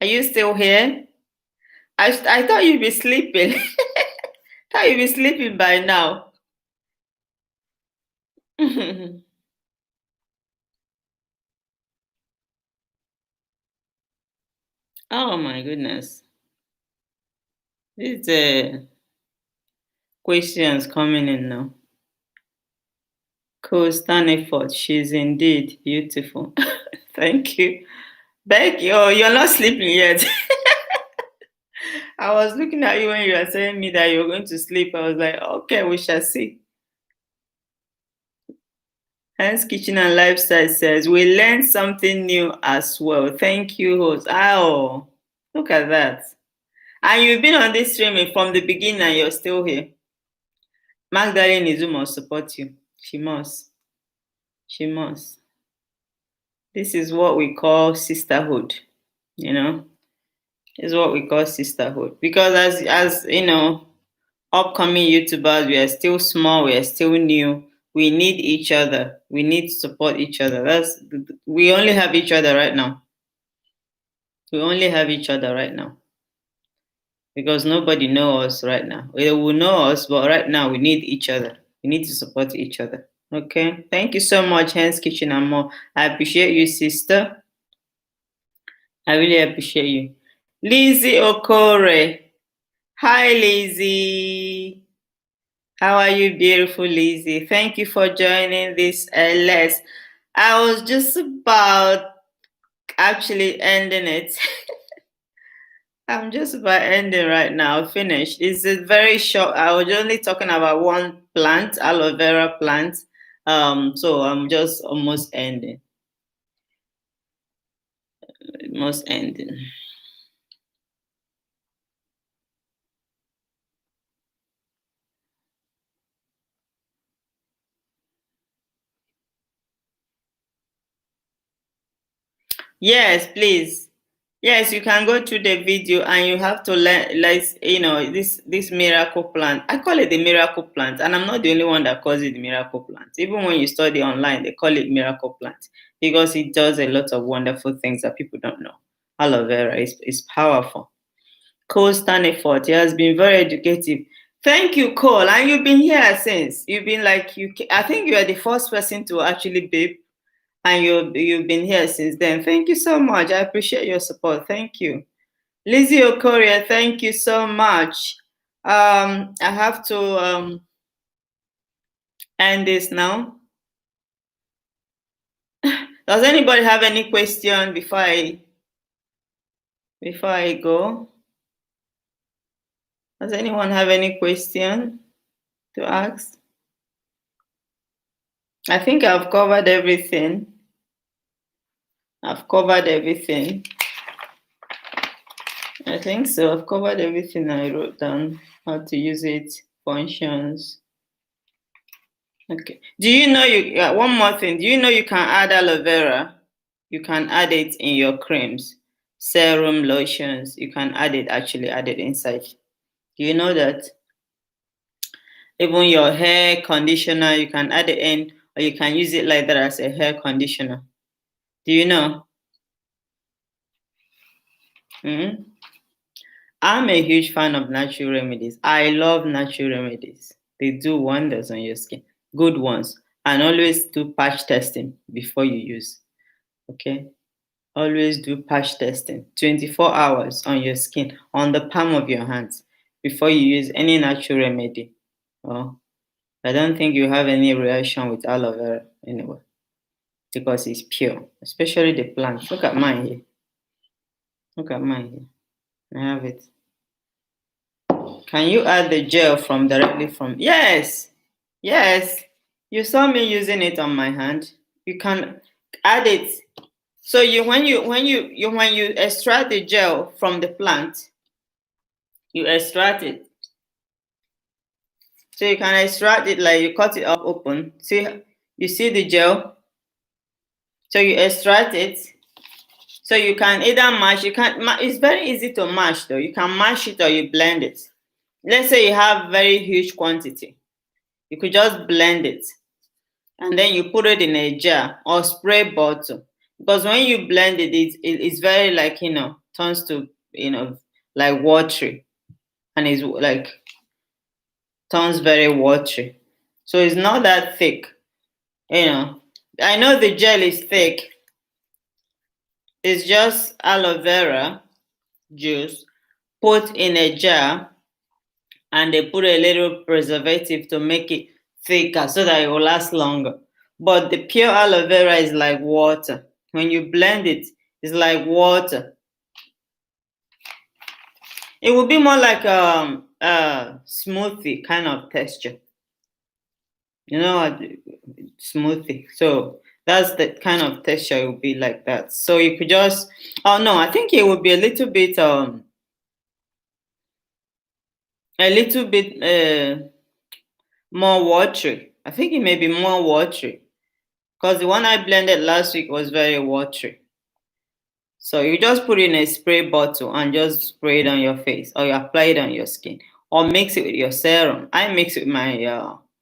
[SPEAKER 1] are you still here? I thought you'd be sleeping. Thought you'd be sleeping by now. Oh my goodness. These questions coming in now. Cool, Staniford. She's indeed beautiful. Thank you. Becky, oh, you're not sleeping yet. I was looking at you when you were telling me that you were going to sleep. I was like, okay, we shall see. Hence Kitchen and Lifestyle says, we learned something new as well. Thank you, host. Oh, look at that. And you've been on this streaming from the beginning and you're still here. Magdalene Izu must support you. She must. She must. This is what we call sisterhood, you know? This is what we call sisterhood. Because as upcoming YouTubers, we are still small, we are still new. We need each other. We need to support each other. We only have each other right now. We only have each other right now. Because nobody knows us right now. They will know us, but right now we need each other. We need to support each other. Okay. Thank you so much, Hens Kitchen and More. I appreciate you, sister. I really appreciate you. Lizzie Okore. Hi, Lizzie. How are you, beautiful Lizzie? Thank you for joining this LS. I was just about actually ending it. I'm just about ending right now. Finished. It's a very short. I was only talking about one plant, aloe vera plant. So I'm just almost ending. Almost ending. Yes, please. Yes, you can go through the video and you have to learn, like, this miracle plant. I call it the miracle plant, and I'm not the only one that calls it the miracle plant. Even when you study online, they call it miracle plant because it does a lot of wonderful things that people don't know. Aloe vera is powerful. Cole Staniford, he has been very educative. Thank you, Cole, and you've been here since. You've been like I think you are the first person to actually beep and you've been here since then. Thank you so much. I appreciate your support. Thank you. Lizzie Okoria, thank you so much. I have to end this now. Does anybody have any question before I go? Does anyone have any question to ask? I think I've covered everything. I think so. I've covered everything I wrote down. How to use it, functions. Okay. Do you know one more thing? Do you know you can add aloe vera? You can add it in your creams, serum, lotions. You can actually add it inside. Do you know that? Even your hair conditioner, you can add it in, or you can use it like that as a hair conditioner. Do you know? Mm-hmm. I'm a huge fan of natural remedies. I love natural remedies. They do wonders on your skin. Good ones. And always do patch testing before you use. Okay? Always do patch testing. 24 hours on your skin, on the palm of your hands, before you use any natural remedy. Well, I don't think you have any reaction with aloe vera anyway, because it's pure, especially the plant. Look at mine here. Look at mine here. I have it. Can you add the gel from directly from? Yes, yes. You saw me using it on my hand. You can add it. So when you extract the gel from the plant, you extract it. So you can extract it like you cut it up open. See, you see the gel. So you extract it. So you can either mash. You can. It's very easy to mash though. You can mash it or you blend it. Let's say you have very huge quantity. You could just blend it and then you put it in a jar or spray bottle. Because when you blend it, it's very like, turns to, like watery. And it's like, turns very watery. So it's not that thick. I know the gel is thick. It's just aloe vera juice put in a jar, and they put a little preservative to make it thicker so that it will last longer. But the pure aloe vera is like water. When you blend it, it's like water. It will be more like a smoothie kind of texture. Smoothie. So that's the kind of texture it will be like that. So you could just, oh no, I think it would be a little bit more watery. I think it may be more watery because the one I blended last week was very watery. So you just put it in a spray bottle and just spray it on your face, or you apply it on your skin, or mix it with your serum. I mix it with my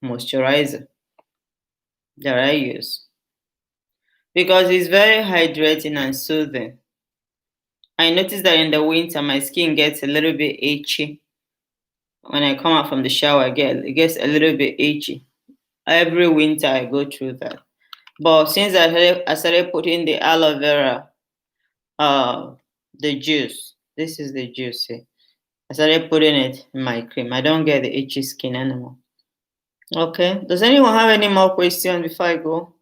[SPEAKER 1] moisturizer that I use because it's very hydrating and soothing. I noticed that in the winter my skin gets a little bit itchy. When I come out from the shower, it gets a little bit itchy. Every winter I go through that. But since I started putting the aloe vera, the juice. This is the juice here. I started putting it in my cream. I don't get the itchy skin anymore. Okay. Does anyone have any more questions before I go?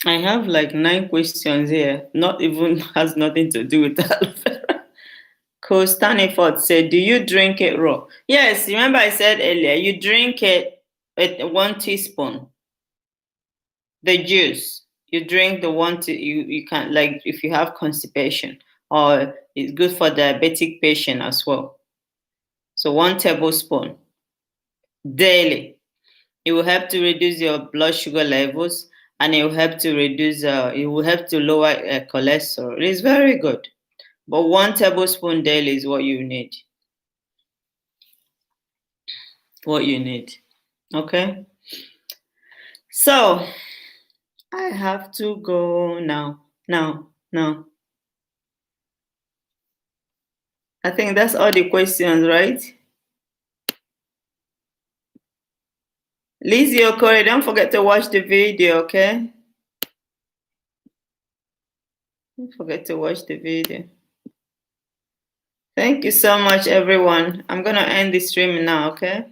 [SPEAKER 1] I have like 9 questions here. Not even has nothing to do with aloe vera. Coach Staniford said, "Do you drink it raw?" Yes. Remember I said earlier, you drink it with 1 teaspoon. The juice. You drink the you can, like, if you have constipation, or it's good for diabetic patient as well. So 1 tablespoon daily. It will help to reduce your blood sugar levels, and it will help to lower cholesterol. It is very good. But 1 tablespoon daily is what you need. Okay. So I have to go now. I think that's all the questions, right? Lizzie Okori, don't forget to watch the video, okay? Don't forget to watch the video. Thank you so much, everyone. I'm going to end the stream now, okay?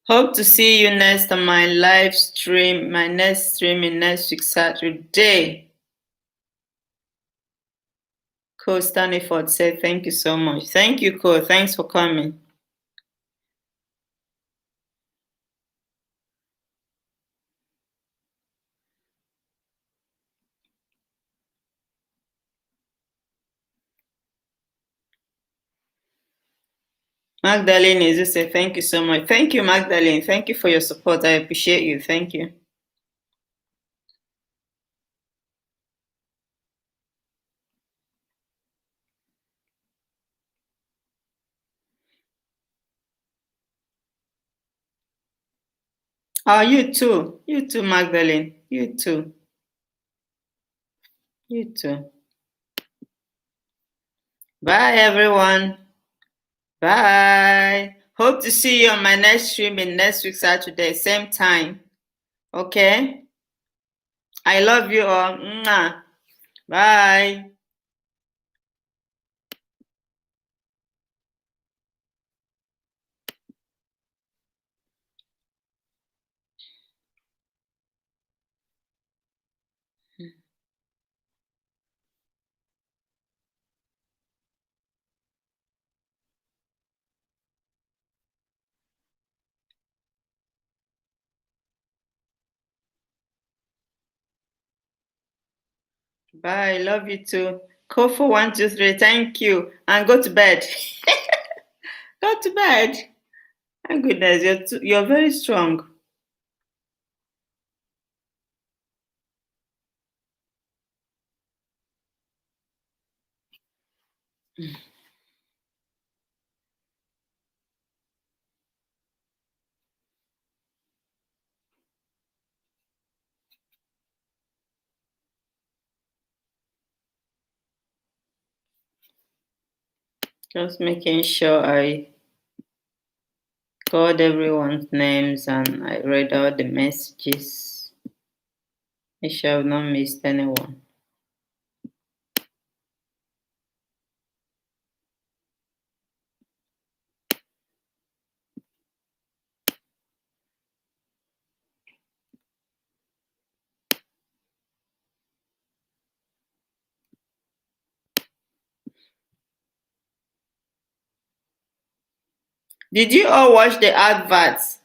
[SPEAKER 1] Hope to see you next on my live stream, my next streaming next week, Saturday. Co Staniford said, thank you so much. Thank you, Co. Thanks for coming. Magdalene is just say thank you so much. Thank you, Magdalene. Thank you for your support. I appreciate you. Thank you. Oh, you too. You too, Magdalene. You too. You too. Bye, everyone. Bye. Hope to see you on my next stream in next week, Saturday, same time. Okay? I love you all. Mwah. Bye. Bye. Love you too. Kofu 1, 2, 3. Thank you. And go to bed. Go to bed. My goodness, you're very strong. Just making sure I got everyone's names and I read all the messages. I shall have not missed anyone. Did you all watch the adverts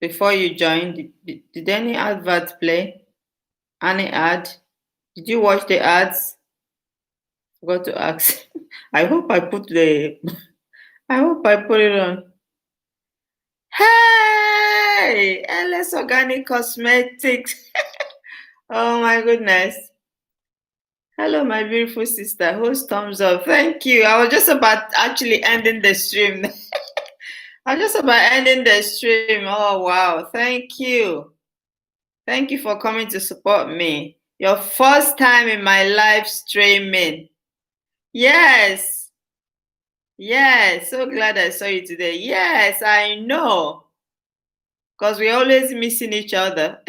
[SPEAKER 1] before you joined? Did any advert play? Any ad? Did you watch the ads? Forgot to ask. I hope I put it on. Hey, LS Organic Cosmetics. Oh my goodness. Hello, my beautiful sister. Who's thumbs up? Thank you. I was just about actually ending the stream. I'm just about ending the stream. Oh, wow. Thank you. Thank you for coming to support me. Your first time in my live streaming. Yes. Yes. So glad I saw you today. Yes, I know. Because we're always missing each other.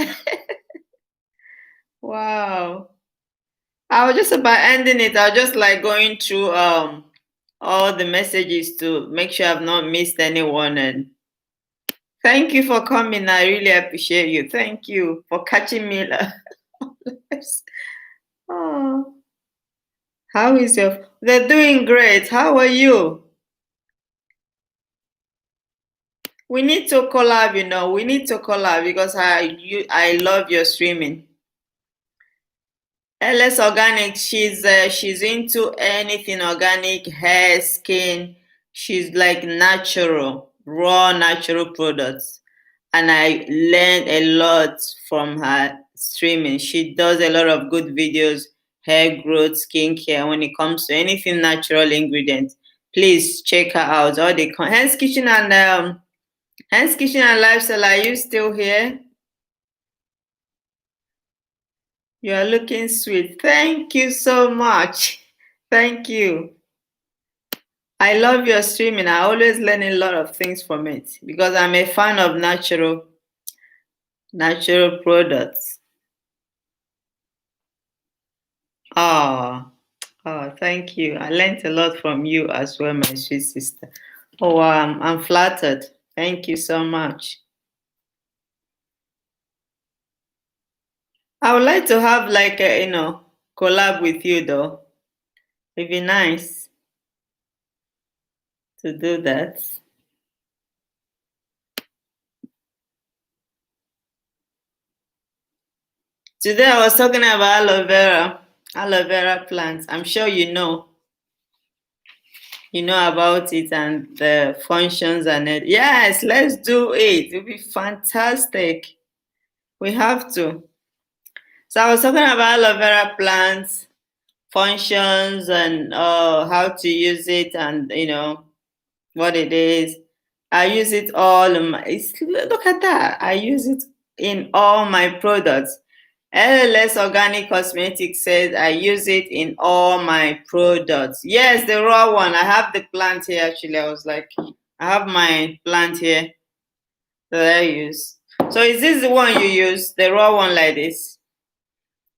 [SPEAKER 1] Wow. I was just about ending it. I was just like going through all the messages to make sure I've not missed anyone, and thank you for coming. I really appreciate you. Thank you for catching me. Oh, how is your? They're doing great. How are you? We need to collab. We need to collab because I love your streaming. LS Organic. She's into anything organic, hair, skin. She's like natural, raw natural products. And I learned a lot from her streaming. She does a lot of good videos, hair growth, skincare, when it comes to anything natural ingredients. Please check her out. All the Hens Kitchen and Hence Kitchen and Lifestyle, are you still here? You are looking sweet. Thank you so much. Thank you. I love your streaming. I always learn a lot of things from it because I'm a fan of natural products. Oh, thank you. I learned a lot from you as well, my sweet sister. Oh, I'm flattered. Thank you so much. I would like to have like a, collab with you though. It'd be nice to do that. Today I was talking about aloe vera plants. I'm sure you know about it and the functions and it. Yes, let's do it. It'll be fantastic. We have to. So I was talking about aloe vera plants, functions, and how to use it, and what it is. I use it all in look at that. I use it in all my products. LLS Organic Cosmetics says I use it in all my products. Yes, the raw one. I have the plant here actually. I was like, I have my plant here that I use. So is this the one you use? The raw one like this?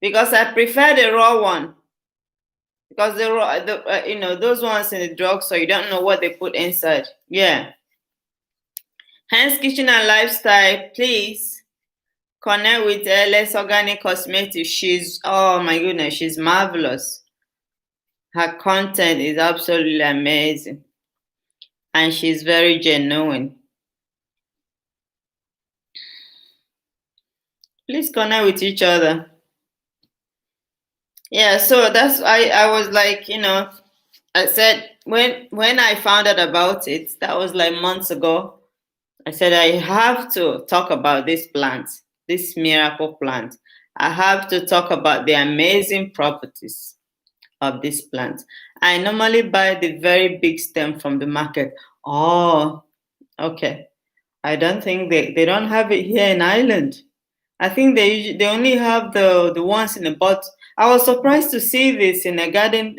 [SPEAKER 1] Because I prefer the raw one. Because the raw, those ones in the drugstore, you don't know what they put inside. Yeah. Hence Kitchen and Lifestyle, please connect with LS Organic Cosmetics. Oh my goodness, she's marvelous. Her content is absolutely amazing. And she's very genuine. Please connect with each other. Yeah, so I was like, I said when I found out about it, that was like months ago. I said I have to talk about this plant, this miracle plant. I have to talk about the amazing properties of this plant. I normally buy the very big stem from the market. Oh, okay. I don't think they don't have it here in Ireland. I think they only have the ones in the bottle. I was surprised to see this in a garden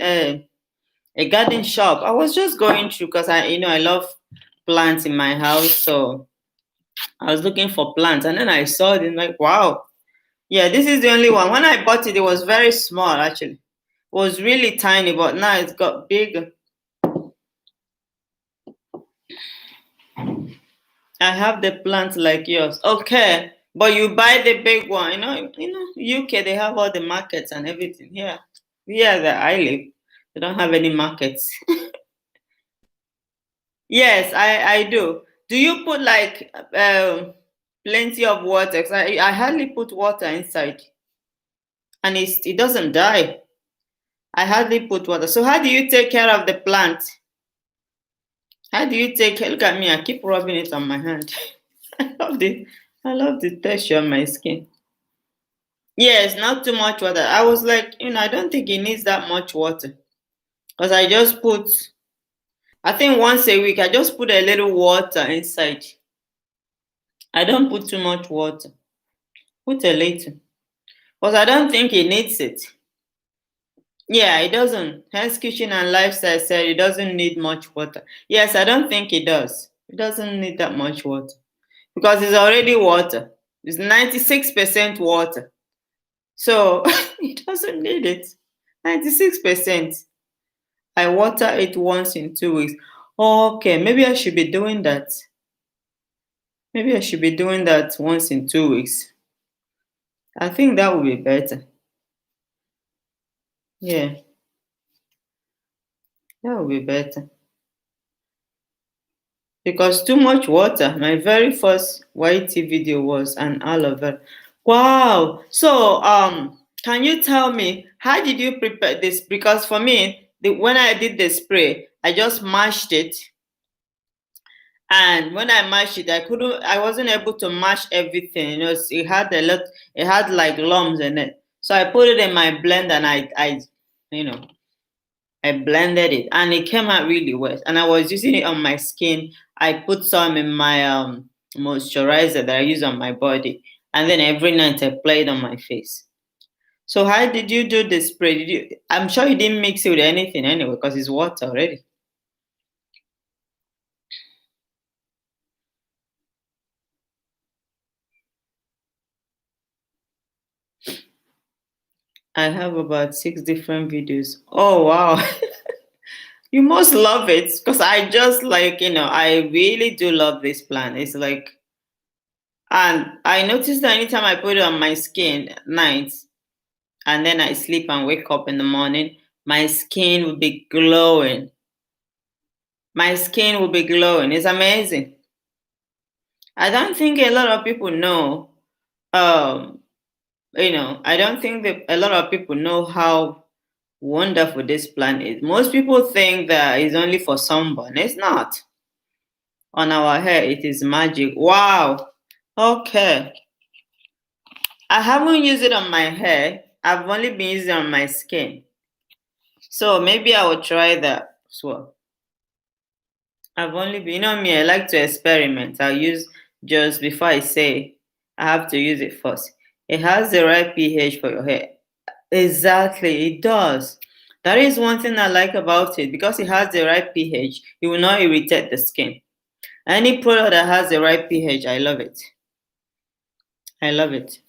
[SPEAKER 1] shop. I was just going through because I love plants in my house, so I was looking for plants, and then I saw it and like, wow, yeah, this is the only one. When I bought it, it was very small actually. It was really tiny, but now it's got big. I have the plant like yours. Okay. But you buy the big one, UK they have all the markets and everything. Here. Here that I live. They don't have any markets. Yes, I do. Do you put like plenty of water? 'Cause I hardly put water inside. And it doesn't die. I hardly put water. So how do you take care of the plant? How do you take care? Look at me, I keep rubbing it on my hand. I love the texture on my skin. Yes, not too much water. I was like, I don't think it needs that much water. Because I think once a week, I just put a little water inside. I don't put too much water. Put a little. Because I don't think it needs it. Yeah, it doesn't. Hence Kitchen and Lifestyle said it doesn't need much water. Yes, I don't think it does. It doesn't need that much water. Because it's already water. It's 96% water. So it doesn't need it. 96%. I water it once in 2 weeks. Okay, maybe I should be doing that. Maybe I should be doing that once in 2 weeks. I think that would be better. Yeah, that would be better. Because too much water. My very first YT video was an aloe vera. Wow. So can you tell me how did you prepare this? Because for me, when I did the spray, I just mashed it. And when I mashed it, I wasn't able to mash everything. It had it had like lumps in it. So I put it in my blender and you know, I blended it and it came out really wet. And I was using it on my skin. I put some in my moisturizer that I use on my body, and then every night I apply it on my face. So how did you do the spray? I'm sure you didn't mix it with anything anyway, because it's water already. I have about 6 different videos. Oh wow. You must love it, because I just I really do love this plant. It's like, and I noticed that anytime I put it on my skin at night and then I sleep and wake up in the morning, my skin will be glowing. My skin will be glowing. It's amazing. I don't think a lot of people know. Um, I don't think that a lot of people know how wonderful this plant is. Most people think that it's only for sunburn. It's not. On our hair, it is magic. Wow. Okay. I haven't used it on my hair. I've only been using it on my skin. So maybe I will try that as well. I've only been, me, I like to experiment. I'll use just before I say, I have to use it first. It has the right pH for your hair. Exactly, it does. That is one thing I like about it. Because it has the right pH, it will not irritate the skin. Any product that has the right pH, I love it. I love it.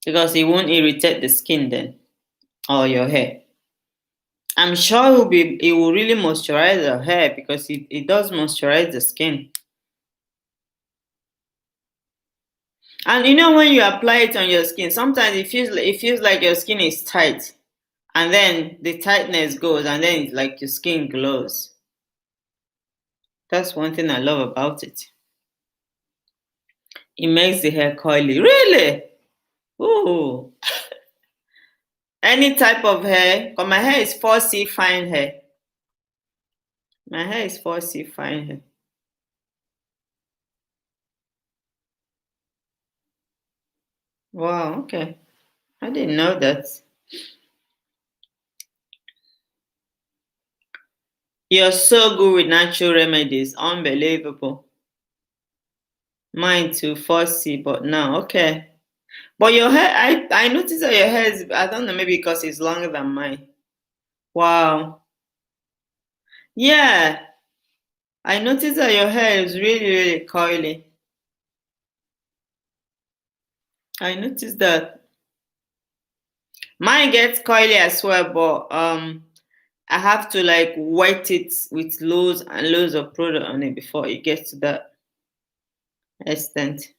[SPEAKER 1] Because it won't irritate the skin then, or your hair. I'm sure it will really moisturize your hair, because it does moisturize the skin. And when you apply it on your skin, sometimes it feels like your skin is tight, and then the tightness goes, and then it's like your skin glows. That's one thing I love about it. It makes the hair curly. Really? Ooh. Any type of hair? Because my hair is 4C fine hair. My hair is 4C fine hair. Wow, okay. I didn't know that. You're so good with natural remedies. Unbelievable. Mine too, 4C, but now, okay. But your hair, I noticed that your hair is, I don't know, maybe because it's longer than mine. Wow. Yeah, I noticed that your hair is really, really curly. I noticed that. Mine gets curly as well, but I have to like wet it with loads and loads of product on it before it gets to that extent.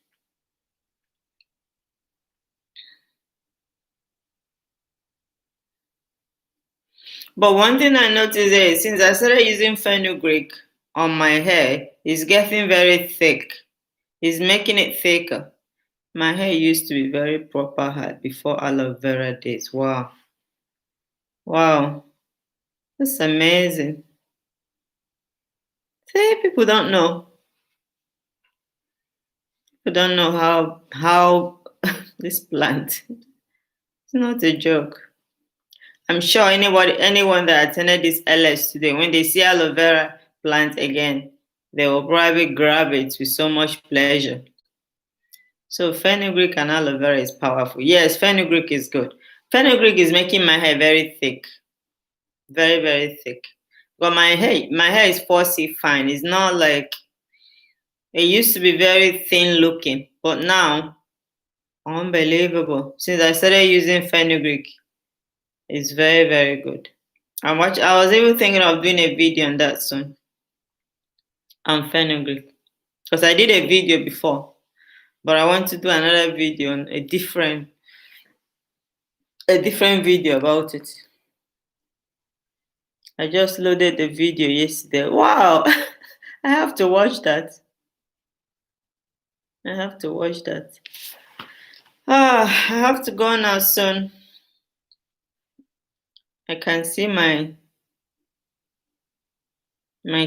[SPEAKER 1] But one thing I noticed is since I started using fenugreek on my hair, it's getting very thick. It's making it thicker. My hair used to be very proper hard before aloe vera days. Wow. Wow. That's amazing. See, people don't know. People don't know how this plant. It's not a joke. I'm sure anyone that attended this LS today, when they see aloe vera plant again, they will probably grab it with so much pleasure. So fenugreek and aloe vera is powerful. Yes, fenugreek is good. Fenugreek is making my hair very thick. Very, very thick. But my hair is 4C fine. It's not like it used to be very thin looking, but now unbelievable. Since I started using fenugreek, it's very, very good. I was even thinking of doing a video on that soon. On fenugreek. Because I did a video before. But I want to do another video on a different video about it. I just loaded the video yesterday. Wow. I have to watch that. I have to watch that. I have to go now soon. I can see my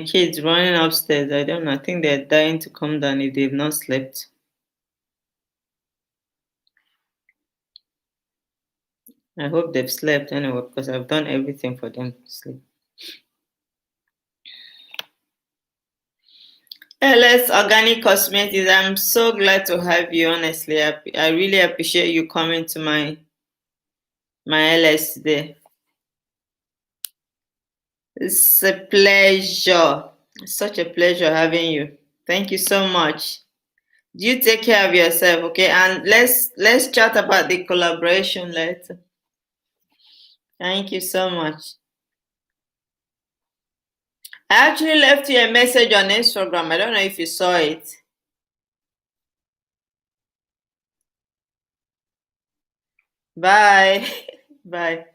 [SPEAKER 1] kids running upstairs. I don't know. I think they're dying to come down if they've not slept. I hope they've slept anyway because I've done everything for them to sleep. LS Organic Cosmetics, I'm so glad to have you, honestly. I really appreciate you coming to my LS today. It's a pleasure. It's such a pleasure having you. Thank you so much. You take care of yourself, okay? And let's chat about the collaboration later. Thank you so much. I actually left you a message on Instagram. I don't know if you saw it. Bye. Bye.